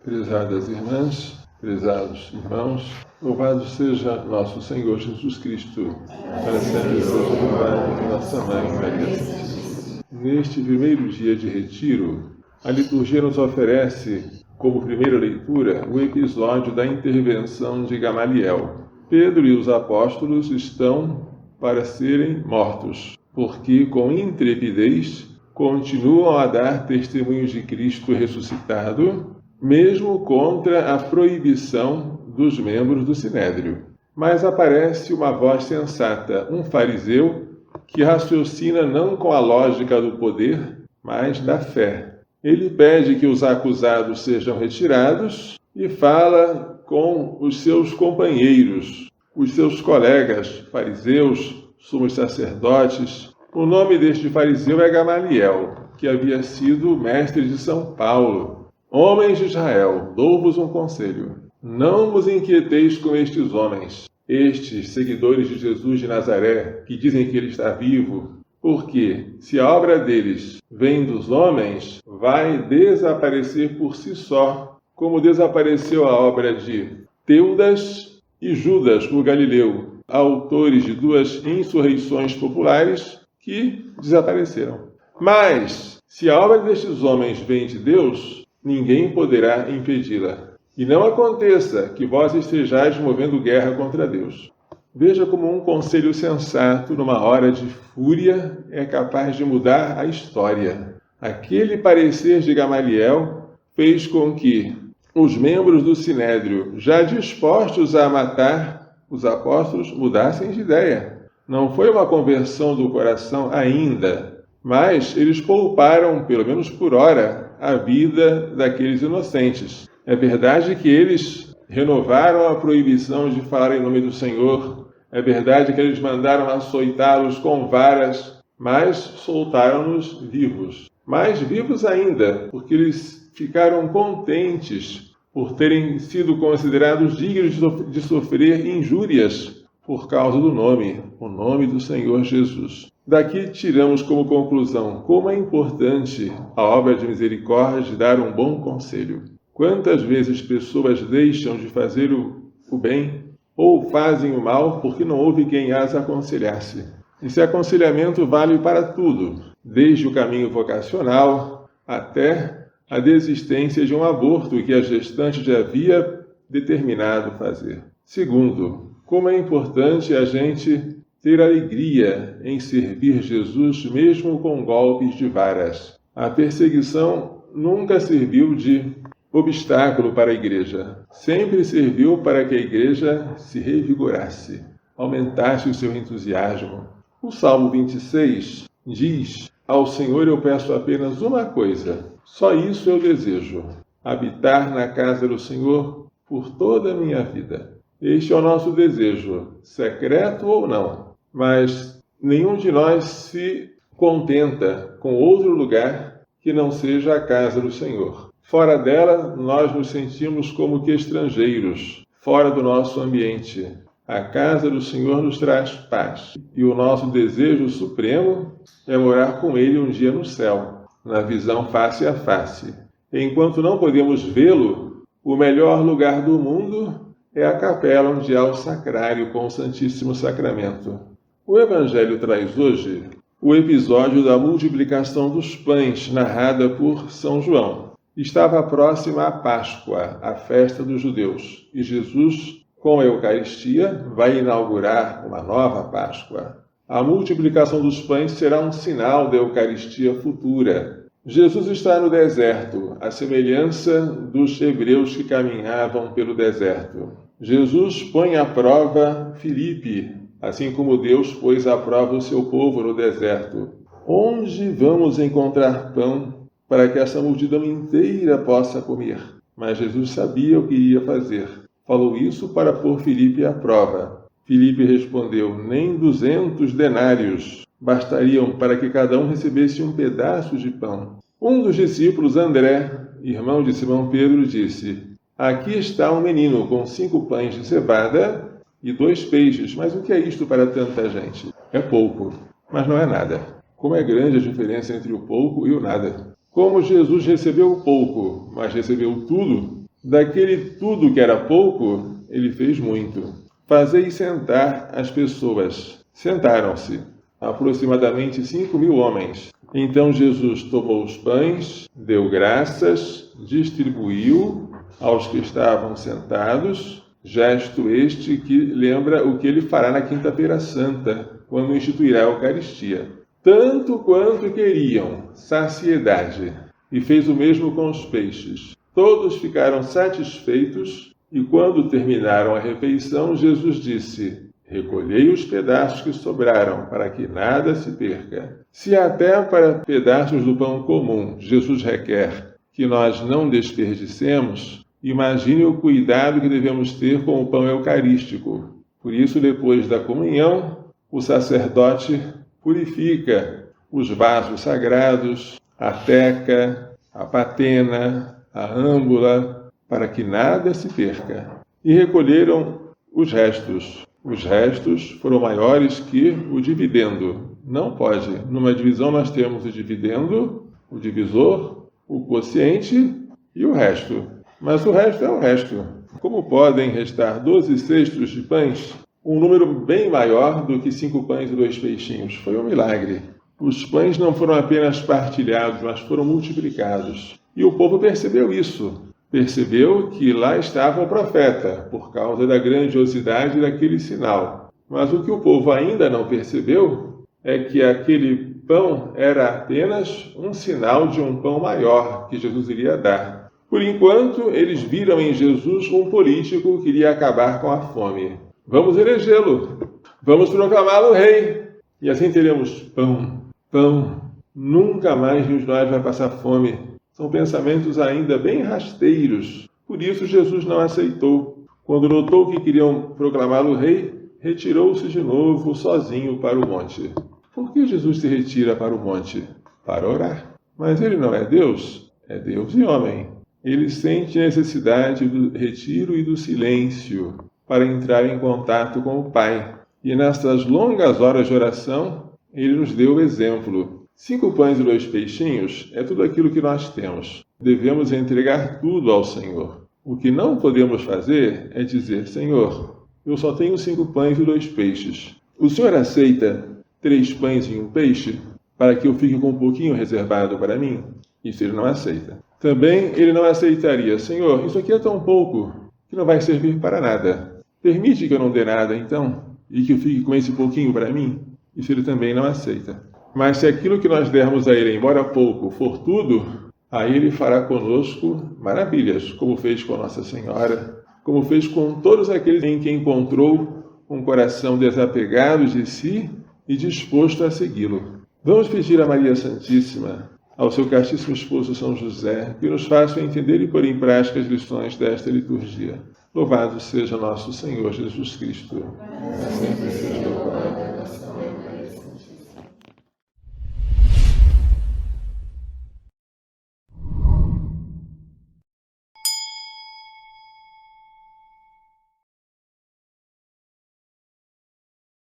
Prezadas irmãs, prezados irmãos, louvado seja nosso Senhor Jesus Cristo, para sempre seja louvado nossa Mãe Maria Santíssima. Neste primeiro dia de retiro, a liturgia nos oferece, como primeira leitura, o episódio da intervenção de Gamaliel. Pedro e os apóstolos estão para serem mortos, porque com intrepidez continuam a dar testemunhos de Cristo ressuscitado, mesmo contra a proibição dos membros do Sinédrio. Mas aparece uma voz sensata, um fariseu, que raciocina não com a lógica do poder, mas da fé. Ele pede que os acusados sejam retirados e fala com os seus companheiros, os seus colegas fariseus, sumos sacerdotes. O nome deste fariseu é Gamaliel, que havia sido mestre de São Paulo. Homens de Israel, dou-vos um conselho. Não vos inquieteis com estes homens, estes seguidores de Jesus de Nazaré, que dizem que ele está vivo, porque se a obra deles vem dos homens, vai desaparecer por si só, como desapareceu a obra de Teudas e Judas, o Galileu, autores de duas insurreições populares que desapareceram. Mas, se a obra destes homens vem de Deus, ninguém poderá impedi-la. E não aconteça que vós estejais movendo guerra contra Deus. Veja como um conselho sensato, numa hora de fúria, é capaz de mudar a história. Aquele parecer de Gamaliel fez com que os membros do Sinédrio, já dispostos a matar os apóstolos, mudassem de ideia. Não foi uma conversão do coração ainda, mas eles pouparam, pelo menos por hora, a vida daqueles inocentes. É verdade que eles renovaram a proibição de falar em nome do Senhor. É verdade que eles mandaram açoitá-los com varas, mas soltaram-nos vivos. Mais vivos ainda, porque eles ficaram contentes por terem sido considerados dignos de sofrer injúrias por causa do nome, o nome do Senhor Jesus. Daqui tiramos como conclusão como é importante a obra de misericórdia de dar um bom conselho. Quantas vezes pessoas deixam de fazer o bem ou fazem o mal porque não houve quem as aconselhasse. Esse aconselhamento vale para tudo, desde o caminho vocacional até a desistência de um aborto que a gestante já havia determinado fazer. Segundo, como é importante a gente ter alegria em servir Jesus mesmo com golpes de varas. A perseguição nunca serviu de obstáculo para a igreja. Sempre serviu para que a igreja se revigorasse, aumentasse o seu entusiasmo. O Salmo 26 diz: ao Senhor eu peço apenas uma coisa, só isso eu desejo, habitar na casa do Senhor por toda a minha vida. Este é o nosso desejo, secreto ou não. Mas nenhum de nós se contenta com outro lugar que não seja a casa do Senhor. Fora dela, nós nos sentimos como que estrangeiros, fora do nosso ambiente. A casa do Senhor nos traz paz. E o nosso desejo supremo é morar com Ele um dia no céu, na visão face a face. Enquanto não podemos vê-lo, o melhor lugar do mundo é a capela onde há o sacrário com o Santíssimo Sacramento. O Evangelho traz hoje o episódio da multiplicação dos pães, narrada por São João. Estava próxima a Páscoa, a festa dos judeus, e Jesus, com a Eucaristia, vai inaugurar uma nova Páscoa. A multiplicação dos pães será um sinal da Eucaristia futura. Jesus está no deserto, à semelhança dos hebreus que caminhavam pelo deserto. Jesus põe à prova Filipe, assim como Deus pôs à prova o seu povo no deserto. Onde vamos encontrar pão para que essa multidão inteira possa comer? Mas Jesus sabia o que iria fazer. Falou isso para pôr Filipe à prova. Filipe respondeu: nem 200 denários bastariam para que cada um recebesse um pedaço de pão. Um dos discípulos, André, irmão de Simão Pedro, disse: aqui está um menino com 5 pães de cevada e 2 peixes. Mas o que é isto para tanta gente? É pouco, mas não é nada. Como é grande a diferença entre o pouco e o nada. Como Jesus recebeu pouco, mas recebeu tudo, Daquele tudo que era pouco, ele fez muito. Fazei sentar as pessoas. Sentaram-se, aproximadamente 5.000 homens. Então Jesus tomou os pães, deu graças, distribuiu aos que estavam sentados, gesto este que lembra o que ele fará na Quinta-feira Santa, quando instituirá a Eucaristia. Tanto quanto queriam, saciedade, e fez o mesmo com os peixes. Todos ficaram satisfeitos, e quando terminaram a refeição, Jesus disse: recolhei os pedaços que sobraram, para que nada se perca. Se até para pedaços do pão comum Jesus requer que nós não desperdicemos, imagine o cuidado que devemos ter com o pão eucarístico. Por isso, depois da comunhão, o sacerdote purifica os vasos sagrados, a teca, a patena, a âmbula, para que nada se perca. E recolheram os restos. Os restos foram maiores que o dividendo. Não pode. Numa divisão nós temos o dividendo, o divisor, o quociente e o resto. Mas o resto é o resto. Como podem restar 12 cestos de pães? Um número bem maior do que 5 pães e 2 peixinhos. Foi um milagre. Os pães não foram apenas partilhados, mas foram multiplicados. E o povo percebeu isso. Percebeu que lá estava o profeta, por causa da grandiosidade daquele sinal. Mas o que o povo ainda não percebeu é que aquele pão era apenas um sinal de um pão maior que Jesus iria dar. Por enquanto, eles viram em Jesus um político que iria acabar com a fome. Vamos elegê-lo. Vamos proclamá-lo rei. E assim teremos pão, pão. Nunca mais de nós vai passar fome. São pensamentos ainda bem rasteiros. Por isso Jesus não aceitou. Quando notou que queriam proclamá-lo rei, retirou-se de novo sozinho para o monte. Por que Jesus se retira para o monte? Para orar. Mas ele não é Deus e homem. Ele sente necessidade do retiro e do silêncio para entrar em contato com o Pai. E nessas longas horas de oração, ele nos deu o exemplo. 5 pães e 2 peixinhos é tudo aquilo que nós temos. Devemos entregar tudo ao Senhor. O que não podemos fazer é dizer: Senhor, eu só tenho 5 pães e 2 peixes. O Senhor aceita 3 pães e 1 peixe para que eu fique com um pouquinho reservado para mim? Isso ele não aceita. Também ele não aceitaria: Senhor, isso aqui é tão pouco que não vai servir para nada. Permite que eu não dê nada, então, e que eu fique com esse pouquinho para mim? Isso ele também não aceita. Mas se aquilo que nós dermos a ele, embora pouco, for tudo, aí ele fará conosco maravilhas, como fez com Nossa Senhora, como fez com todos aqueles em que encontrou um coração desapegado de si e disposto a segui-lo. Vamos pedir a Maria Santíssima, ao seu castíssimo esposo São José, que nos faça entender e pôr em prática as lições desta liturgia. Louvado seja nosso Senhor Jesus Cristo. Sempre seja louvado.